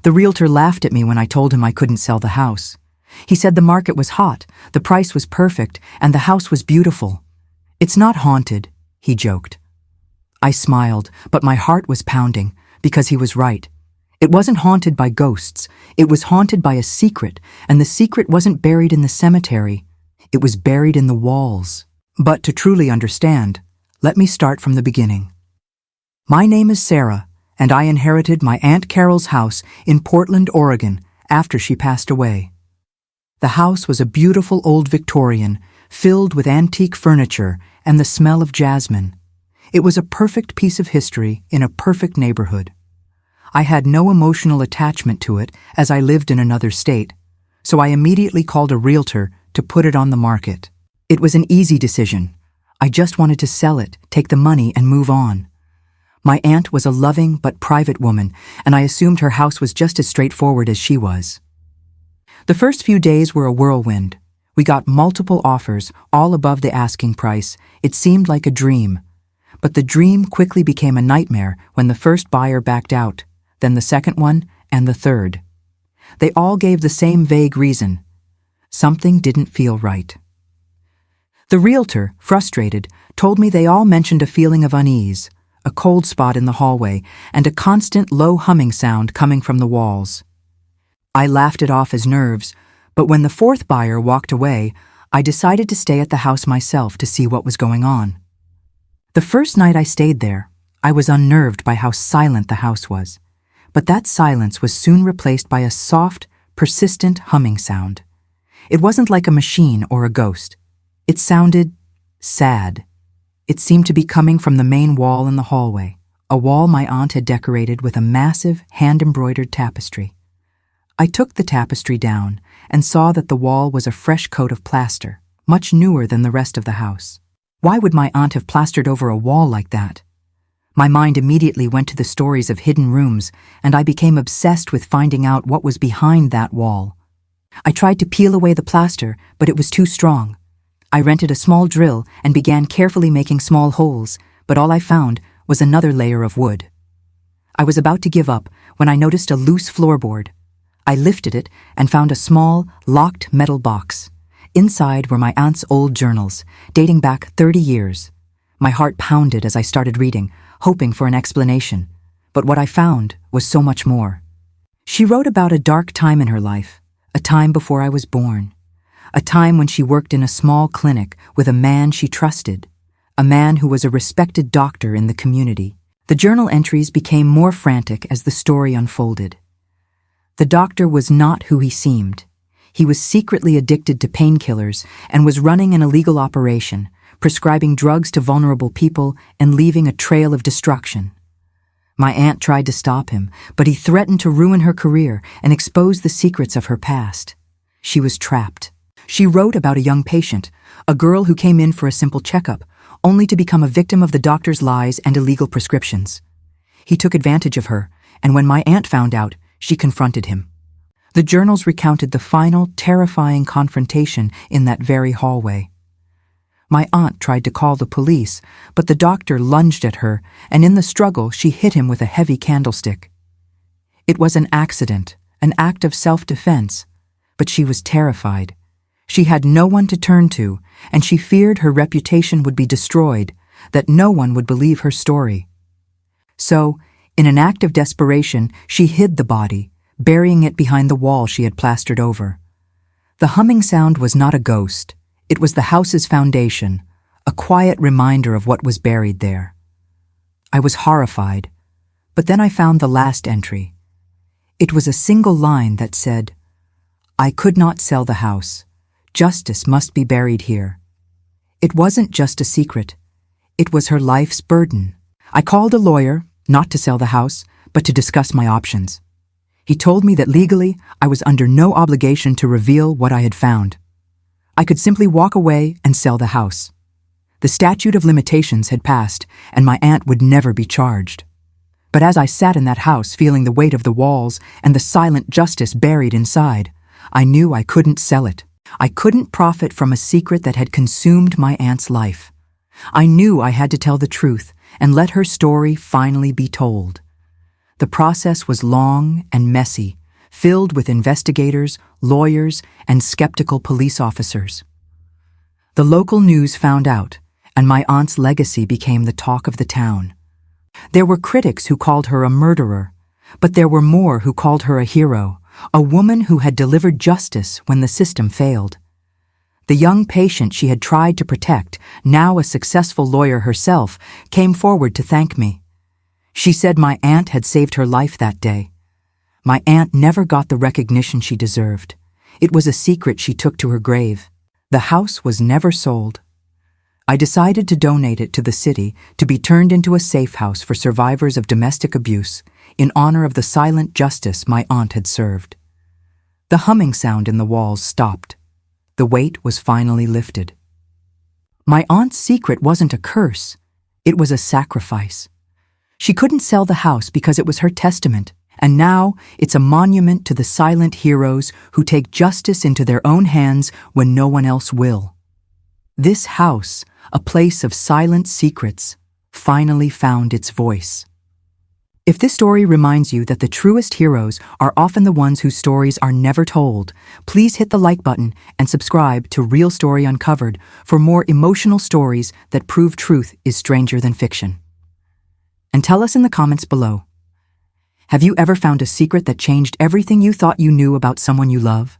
The realtor laughed at me when I told him I couldn't sell the house. He said the market was hot, the price was perfect, and the house was beautiful. "It's not haunted," he joked. I smiled, but my heart was pounding, because he was right. It wasn't haunted by ghosts, it was haunted by a secret, and the secret wasn't buried in the cemetery, it was buried in the walls. But to truly understand, let me start from the beginning. My name is Sarah, and I inherited my Aunt Carol's house in Portland, Oregon, after she passed away. The house was a beautiful old Victorian, filled with antique furniture and the smell of jasmine. It was a perfect piece of history in a perfect neighborhood. I had no emotional attachment to it as I lived in another state, so I immediately called a realtor to put it on the market. It was an easy decision. I just wanted to sell it, take the money, and move on. My aunt was a loving but private woman, and I assumed her house was just as straightforward as she was. The first few days were a whirlwind. We got multiple offers, all above the asking price. It seemed like a dream. But the dream quickly became a nightmare when the first buyer backed out, then the second one, and the third. They all gave the same vague reason. Something didn't feel right. The realtor, frustrated, told me they all mentioned a feeling of unease, a cold spot in the hallway, and a constant low humming sound coming from the walls. I laughed it off as nerves, but when the fourth buyer walked away, I decided to stay at the house myself to see what was going on. The first night I stayed there, I was unnerved by how silent the house was, but that silence was soon replaced by a soft, persistent humming sound. It wasn't like a machine or a ghost. It sounded sad. It seemed to be coming from the main wall in the hallway, a wall my aunt had decorated with a massive, hand-embroidered tapestry. I took the tapestry down and saw that the wall was a fresh coat of plaster, much newer than the rest of the house. Why would my aunt have plastered over a wall like that? My mind immediately went to the stories of hidden rooms, and I became obsessed with finding out what was behind that wall. I tried to peel away the plaster, but it was too strong. I rented a small drill and began carefully making small holes, but all I found was another layer of wood. I was about to give up when I noticed a loose floorboard. I lifted it and found a small, locked metal box. Inside were my aunt's old journals, dating back 30 years. My heart pounded as I started reading, hoping for an explanation. But what I found was so much more. She wrote about a dark time in her life, a time before I was born. A time when she worked in a small clinic with a man she trusted, a man who was a respected doctor in the community. The journal entries became more frantic as the story unfolded. The doctor was not who he seemed. He was secretly addicted to painkillers and was running an illegal operation, prescribing drugs to vulnerable people and leaving a trail of destruction. My aunt tried to stop him, but he threatened to ruin her career and expose the secrets of her past. She was trapped. She wrote about a young patient, a girl who came in for a simple checkup, only to become a victim of the doctor's lies and illegal prescriptions. He took advantage of her, and when my aunt found out, she confronted him. The journals recounted the final, terrifying confrontation in that very hallway. My aunt tried to call the police, but the doctor lunged at her, and in the struggle she hit him with a heavy candlestick. It was an accident, an act of self-defense, but she was terrified. She had no one to turn to, and she feared her reputation would be destroyed, that no one would believe her story. So, in an act of desperation, she hid the body, burying it behind the wall she had plastered over. The humming sound was not a ghost. It was the house's foundation, a quiet reminder of what was buried there. I was horrified, but then I found the last entry. It was a single line that said, "I could not sell the house. Justice must be buried here." It wasn't just a secret. It was her life's burden. I called a lawyer, not to sell the house, but to discuss my options. He told me that legally, I was under no obligation to reveal what I had found. I could simply walk away and sell the house. The statute of limitations had passed, and my aunt would never be charged. But as I sat in that house feeling the weight of the walls and the silent justice buried inside, I knew I couldn't sell it. I couldn't profit from a secret that had consumed my aunt's life. I knew I had to tell the truth and let her story finally be told. The process was long and messy, filled with investigators, lawyers, and skeptical police officers. The local news found out, and my aunt's legacy became the talk of the town. There were critics who called her a murderer, but there were more who called her a hero, a woman who had delivered justice when the system failed. The young patient she had tried to protect, now a successful lawyer herself, came forward to thank me. She said my aunt had saved her life that day. My aunt never got the recognition she deserved. It was a secret she took to her grave. The house was never sold. I decided to donate it to the city to be turned into a safe house for survivors of domestic abuse in honor of the silent justice my aunt had served. The humming sound in the walls stopped. The weight was finally lifted. My aunt's secret wasn't a curse. It was a sacrifice. She couldn't sell the house because it was her testament, and now it's a monument to the silent heroes who take justice into their own hands when no one else will. This house, a place of silent secrets, finally found its voice. If this story reminds you that the truest heroes are often the ones whose stories are never told, please hit the like button and subscribe to Real Story Uncovered for more emotional stories that prove truth is stranger than fiction. And tell us in the comments below, have you ever found a secret that changed everything you thought you knew about someone you love?